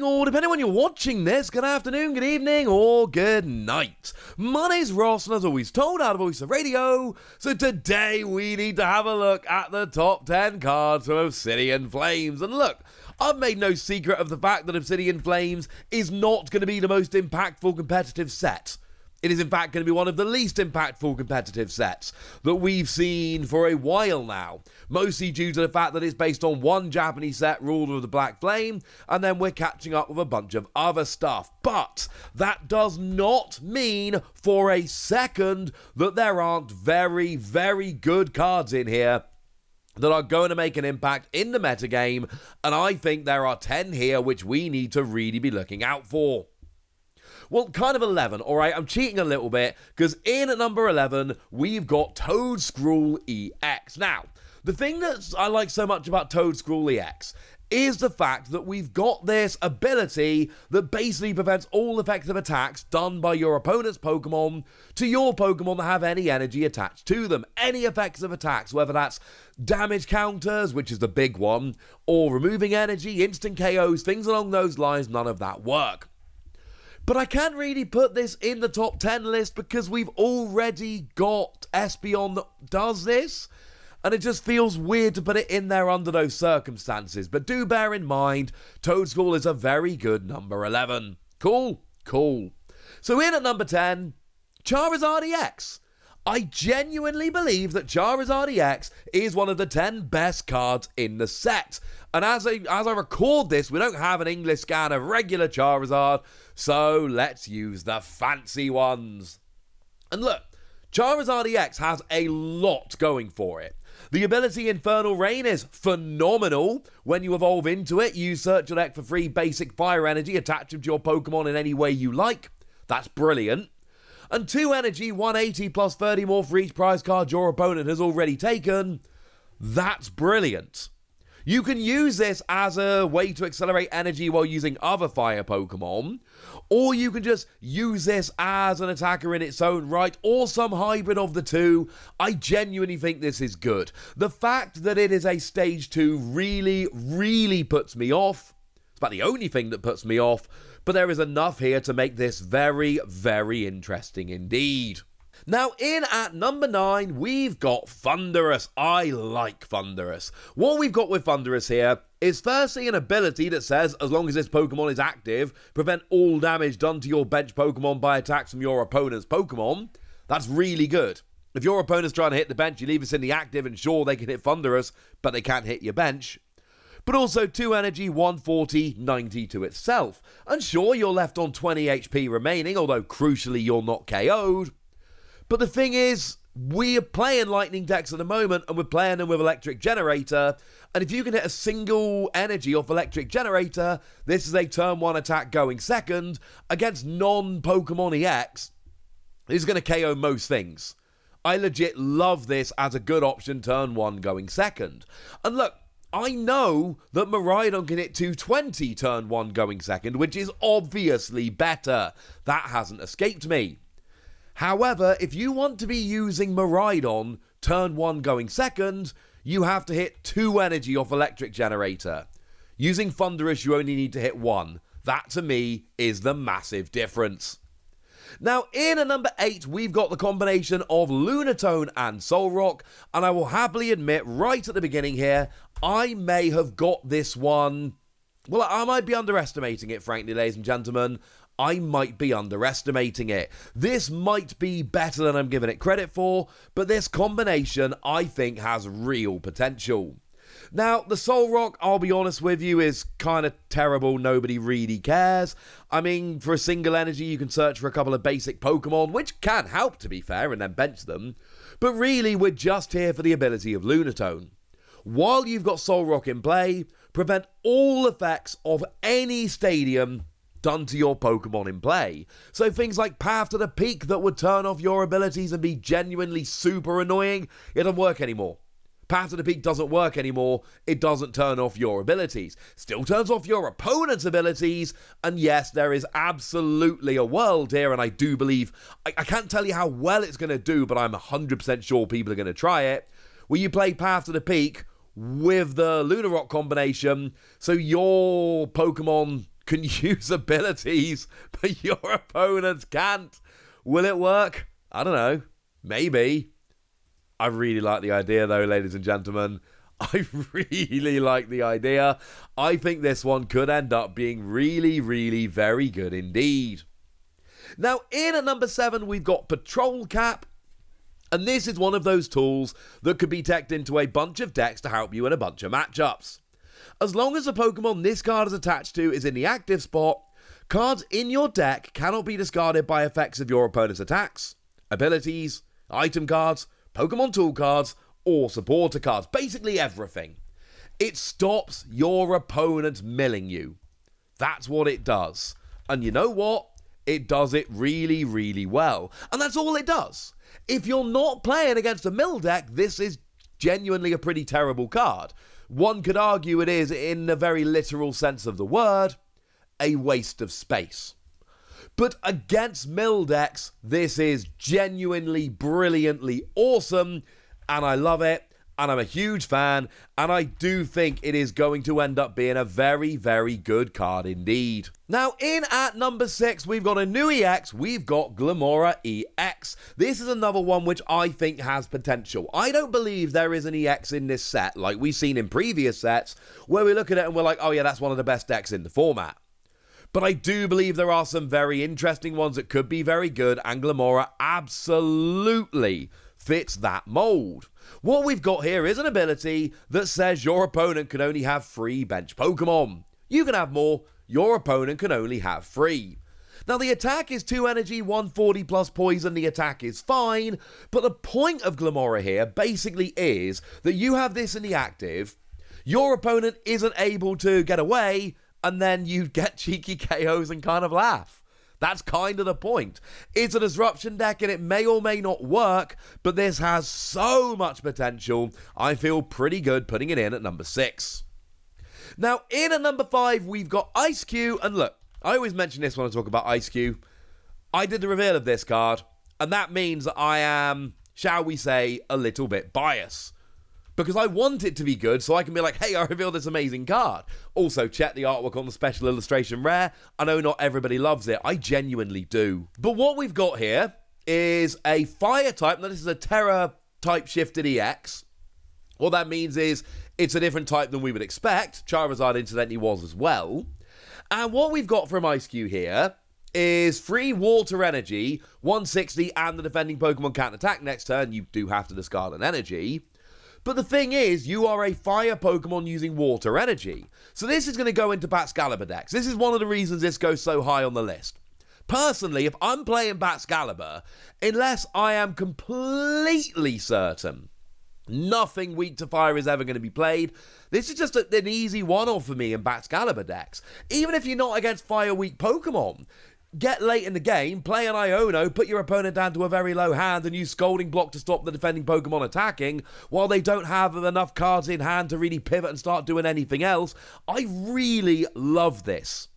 morning, or depending on when you're watching this, good afternoon, good evening, or good night. My name's Ross, and as always told out of Voice of Radio, so today we need to have a look at the top 10 cards from Obsidian Flames. And look, I've made no secret of the fact that Obsidian Flames is not going to be the most impactful competitive set. It is in fact going to be one of the least impactful competitive sets that we've seen for a while now. Mostly due to the fact that it's based on one Japanese set, Ruler of the Black Flame, and then we're catching up with a bunch of other stuff. But that does not mean for a second that there aren't very, very good cards in here that are going to make an impact in the metagame, and I think there are 10 here which we need to really be looking out for. Well, kind of 11, alright? I'm cheating a little bit, because in at number 11, we've got TOEDSCRUEL EX. Now, the thing that I like so much about TOEDSCRUEL EX is the fact that we've got this ability that basically prevents all effective attacks done by your opponent's Pokemon to your Pokemon that have any energy attached to them. Any effective attacks, whether that's damage counters, which is the big one, or removing energy, instant KOs, things along those lines, none of that work. But I can't really put this in the top 10 list because we've already got Espeon that does this, and it just feels weird to put it in there under those circumstances. But do bear in mind, TOEDSCRUEL is a very good number 11. Cool? Cool. So in at number 10, Charizard EX. I genuinely believe that Charizard EX is one of the 10 best cards in the set. And as I record this, we don't have an English scan of regular Charizard, so let's use the fancy ones. And look, Charizard EX has a lot going for it. The ability Infernal Rain is phenomenal. When you evolve into it, you search your deck for free basic fire energy, attach them to your Pokemon in any way you like. That's brilliant. And 2 energy, 180 plus 30 more for each prize card your opponent has already taken. That's brilliant. You can use this as a way to accelerate energy while using other fire Pokemon, or you can just use this as an attacker in its own right, or some hybrid of the two. I genuinely think this is good. The fact that it is a stage 2 really, really puts me off. It's about the only thing that puts me off, but there is enough here to make this very, very interesting indeed. Now, in at number 9, we've got Thundurus. I like Thundurus. What we've got with Thundurus here is firstly an ability that says, as long as this Pokemon is active, prevent all damage done to your bench Pokemon by attacks from your opponent's Pokemon. That's really good. If your opponent's trying to hit the bench, you leave us in the active and sure, they can hit Thundurus, but they can't hit your bench. But also 2 energy, 140, 90 to itself. And sure, you're left on 20 HP remaining, although crucially you're not KO'd. But the thing is, we're playing Lightning decks at the moment, and we're playing them with Electric Generator, and if you can hit a single energy off Electric Generator, this is a turn 1 attack going second, against non-Pokemon EX, this is going to KO most things. I legit love this as a good option turn 1 going second. And look, I know that Miraidon can hit 220 turn 1 going second, which is obviously better. That hasn't escaped me. However, if you want to be using Miraidon turn 1 going second, you have to hit 2 energy off Electric Generator. Using Thundurus, you only need to hit 1. That, to me, is the massive difference. Now, in at number 8, we've got the combination of Lunatone and Solrock, and I will happily admit, right at the beginning here, I may have got this one. Well, I might be underestimating it, frankly, ladies and gentlemen. I might be underestimating it. This might be better than I'm giving it credit for, but this combination, I think, has real potential. Now, the Solrock, I'll be honest with you, is kind of terrible. Nobody really cares. I mean, for a single energy, you can search for a couple of basic Pokemon, which can help, to be fair, and then bench them. But really, we're just here for the ability of Lunatone. While you've got Solrock in play, prevent all effects of any stadium done to your Pokemon in play. So things like Path to the Peak that would turn off your abilities and be genuinely super annoying, it doesn't work anymore. Path to the Peak doesn't work anymore, it doesn't turn off your abilities. Still turns off your opponent's abilities, and yes, there is absolutely a world here, and I do believe, I can't tell you how well it's going to do, but I'm 100% sure people are going to try it, where you play Path to the Peak with the LUNAROCK combination, so your Pokemon can use abilities, but your opponents can't. Will it work? I don't know. Maybe. I really like the idea, though, ladies and gentlemen. I really like the idea. I think this one could end up being really, really very good indeed. Now, in at number 7, we've got Patrol Cap. And this is one of those tools that could be teched into a bunch of decks to help you in a bunch of matchups. As long as the Pokemon this card is attached to is in the active spot, cards in your deck cannot be discarded by effects of your opponent's attacks, abilities, item cards, Pokemon tool cards, or supporter cards. Basically everything. It stops your opponent milling you. That's what it does. And you know what? It does it really, really well. And that's all it does. If you're not playing against a mill deck, this is genuinely a pretty terrible card. One could argue it is, in the very literal sense of the word, a waste of space. But against mill decks, this is genuinely, brilliantly awesome, and I love it, and I'm a huge fan, and I do think it is going to end up being a very, very good card indeed. Now, in at number 6, we've got a new EX, we've got GLIMMORA EX. This is another one which I think has potential. I don't believe there is an EX in this set, like we've seen in previous sets, where we look at it and we're like, oh yeah, that's one of the best decks in the format. But I do believe there are some very interesting ones that could be very good, and GLIMMORA absolutely fits that mold. What we've got here is an ability that says your opponent can only have 3 bench Pokemon. You can have more, your opponent can only have 3. Now the attack is 2 energy, 140 plus poison, the attack is fine, but the point of GLIMMORA here basically is that you have this in the active, your opponent isn't able to get away, and then you get cheeky KOs and kind of laugh. That's kind of the point. It's a disruption deck and it may or may not work, but this has so much potential, I feel pretty good putting it in at number 6. Now, in at number 5, we've got EISCUE, and look, I always mention this when I talk about EISCUE. I did the reveal of this card, and that means that I am, shall we say, a little bit biased. Because I want it to be good, so I can be like, hey, I revealed this amazing card. Also, check the artwork on the special illustration rare. I know not everybody loves it. I genuinely do. But what we've got here is a fire type. Now, this is a Terra type shifted EX. What that means is it's a different type than we would expect. Charizard, incidentally, was as well. And what we've got from EISCUE here is 3 water energy, 160, and the defending Pokemon can't attack next turn. You do have to discard an energy. But the thing is, you are a fire Pokemon using water energy. So this is going to go into Baxcalibur decks. This is one of the reasons this goes so high on the list. Personally, if I'm playing Baxcalibur, unless I am completely certain nothing weak to fire is ever going to be played, this is just an easy one-off for me in Baxcalibur decks. Even if you're not against fire-weak Pokemon, get late in the game, play an Iono, put your opponent down to a very low hand and use Scalding Block to stop the defending Pokemon attacking while they don't have enough cards in hand to really pivot and start doing anything else. I really love this.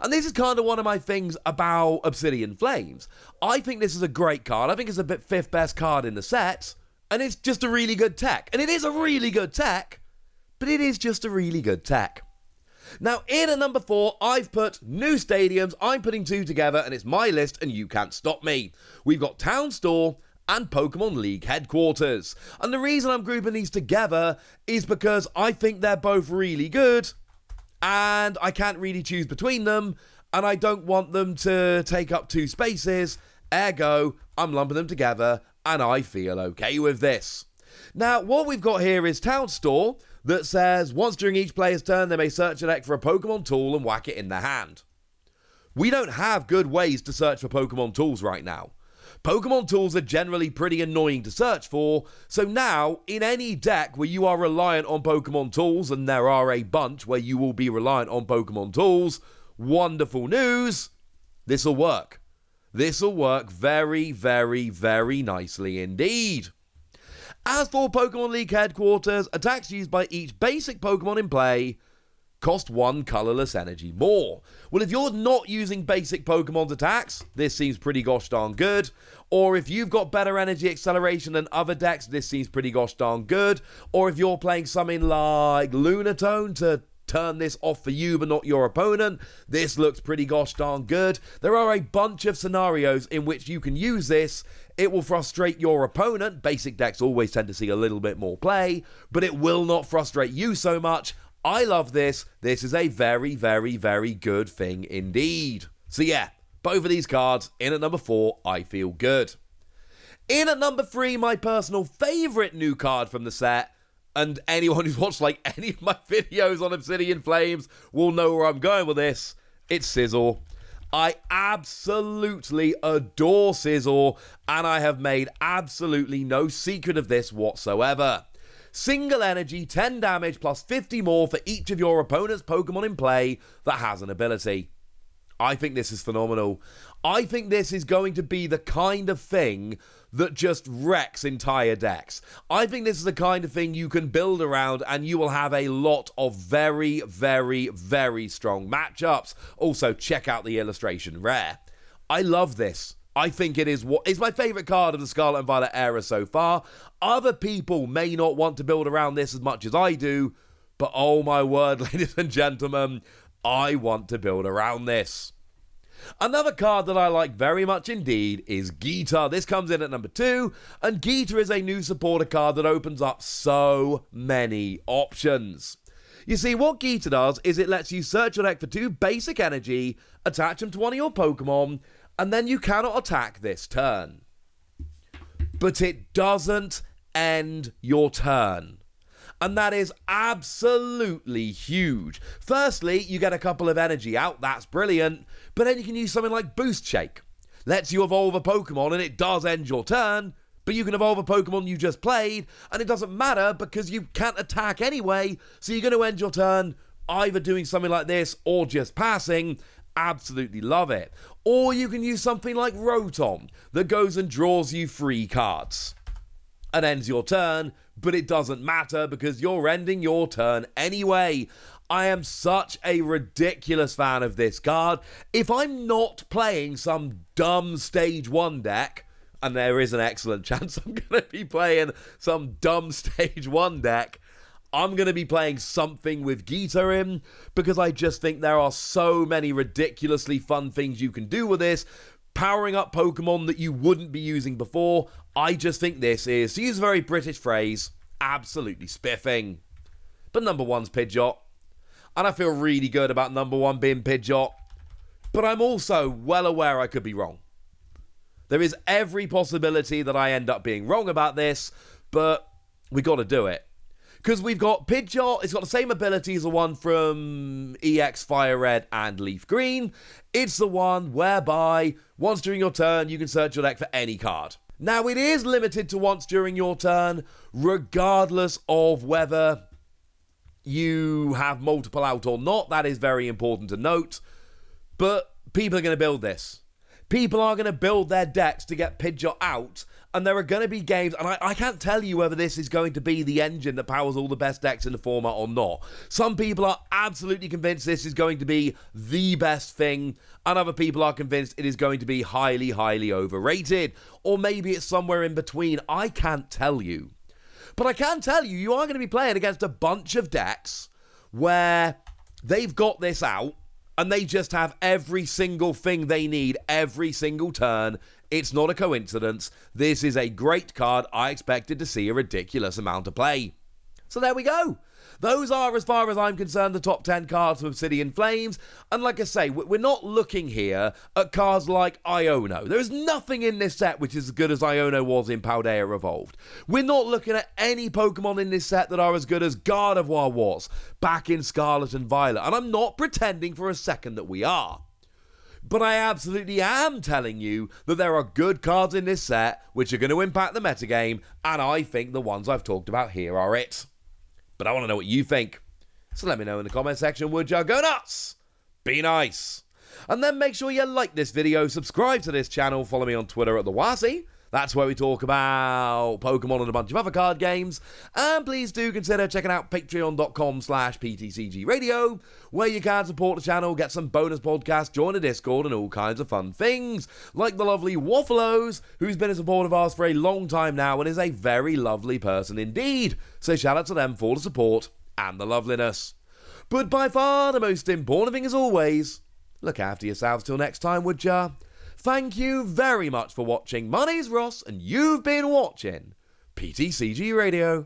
And this is kind of one of my things about Obsidian Flames. I think this is a great card. I think it's the 5th best card in the set. And it's just a really good tech. And it is a really good tech, but it is just a really good tech. Now, in at number 4, I've put new stadiums. I'm putting 2 together, and it's my list, and you can't stop me. We've got Town Store and Pokemon League Headquarters. And the reason I'm grouping these together is because I think they're both really good, and I can't really choose between them, and I don't want them to take up 2 spaces. Ergo, I'm lumping them together, and I feel okay with this. Now, what we've got here is Town Store that says, once during each player's turn, they may search a deck for a Pokemon tool and whack it in their hand. We don't have good ways to search for Pokemon tools right now. Pokemon tools are generally pretty annoying to search for, so now, in any deck where you are reliant on Pokemon tools, and there are a bunch where you will be reliant on Pokemon tools, wonderful news, this'll work. This'll work very, very, very nicely indeed. As for Pokemon League Headquarters, attacks used by each basic Pokemon in play cost 1 colorless energy more. Well, if you're not using basic Pokemon's attacks, this seems pretty gosh darn good. Or if you've got better energy acceleration than other decks, this seems pretty gosh darn good. Or if you're playing something like Lunatone to turn this off for you but not your opponent. This looks pretty gosh darn good. There are a bunch of scenarios in which you can use this. It will frustrate your opponent. Basic decks always tend to see a little bit more play, but it will not frustrate you so much. I love this. This is a very, very, very good thing indeed. So yeah, both of these cards in at number 4, I feel good. In at number 3, my personal favourite new card from the set, and anyone who's watched like any of my videos on Obsidian Flames will know where I'm going with this. It's SCIZOR. I absolutely adore SCIZOR, and I have made absolutely no secret of this whatsoever. Single energy, 10 damage plus 50 more for each of your opponent's Pokemon in play that has an ability. I think this is phenomenal. I think this is going to be the kind of thing that just wrecks entire decks. I think this is the kind of thing you can build around and you will have a lot of very, very, very strong matchups. Also, check out the illustration, rare. I love this. I think it is what is my favourite card of the Scarlet and Violet era so far. Other people may not want to build around this as much as I do, but oh my word, ladies and gentlemen, I want to build around this. Another card that I like very much indeed is Geeta. This comes in at number 2, and Geeta is a new supporter card that opens up so many options. You see, what Geeta does is it lets you search your deck for 2 basic energy, attach them to one of your Pokemon, and then you cannot attack this turn. But it doesn't end your turn. And that is absolutely huge. Firstly, you get a couple of energy out, that's brilliant, but then you can use something like Boost Shake. Lets you evolve a Pokemon and it does end your turn, but you can evolve a Pokemon you just played, and it doesn't matter because you can't attack anyway, so you're going to end your turn either doing something like this or just passing. Absolutely love it. Or you can use something like Rotom that goes and draws you 3 cards and ends your turn, but it doesn't matter because you're ending your turn anyway. I am such a ridiculous fan of this card. If I'm not playing some dumb Stage 1 deck, and there is an excellent chance I'm going to be playing some dumb Stage 1 deck, I'm going to be playing something with Geeta in, because I just think there are so many ridiculously fun things you can do with this. Powering up Pokemon that you wouldn't be using before. I just think this is, to use a very British phrase, absolutely spiffing. But number 1's PIDGEOT. And I feel really good about number 1 being PIDGEOT. But I'm also well aware I could be wrong. There is every possibility that I end up being wrong about this, but we got to do it. Because we've got PIDGEOT, it's got the same ability as the one from EX Fire Red and Leaf Green. It's the one whereby, once during your turn, you can search your deck for any card. Now, it is limited to once during your turn, regardless of whether you have multiple out or not. That is very important to note. But people are going to build this. People are going to build their decks to get PIDGEOT out, and there are going to be games, and I can't tell you whether this is going to be the engine that powers all the best decks in the format or not. Some people are absolutely convinced this is going to be the best thing, and other people are convinced it is going to be highly, highly overrated. Or maybe it's somewhere in between. I can't tell you. But I can tell you, you are going to be playing against a bunch of decks where they've got this out, and they just have every single thing they need every single turn. It's not a coincidence. This is a great card. I expected to see a ridiculous amount of play. So there we go. Those are, as far as I'm concerned, the top 10 cards from Obsidian Flames. And like I say, we're not looking here at cards like Iono. There is nothing in this set which is as good as Iono was in Paldea Evolved. We're not looking at any Pokemon in this set that are as good as Gardevoir was back in Scarlet and Violet. And I'm not pretending for a second that we are. But I absolutely am telling you that there are good cards in this set which are going to impact the metagame, and I think the ones I've talked about here are it. But I want to know what you think. So let me know in the comment section, would you? Go nuts! Be nice! And then make sure you like this video, subscribe to this channel, follow me on Twitter at TheWasi. That's where we talk about Pokemon and a bunch of other card games. And please do consider checking out patreon.com/PTCG Radio, where you can support the channel, get some bonus podcasts, join a Discord, and all kinds of fun things. Like the lovely Wafflos, who's been a supporter of ours for a long time now and is a very lovely person indeed. So shout out to them for the support and the loveliness. But by far the most important thing as always, look after yourselves till next time, would ya? Thank you very much for watching. My name's Ross, and you've been watching PTCG Radio.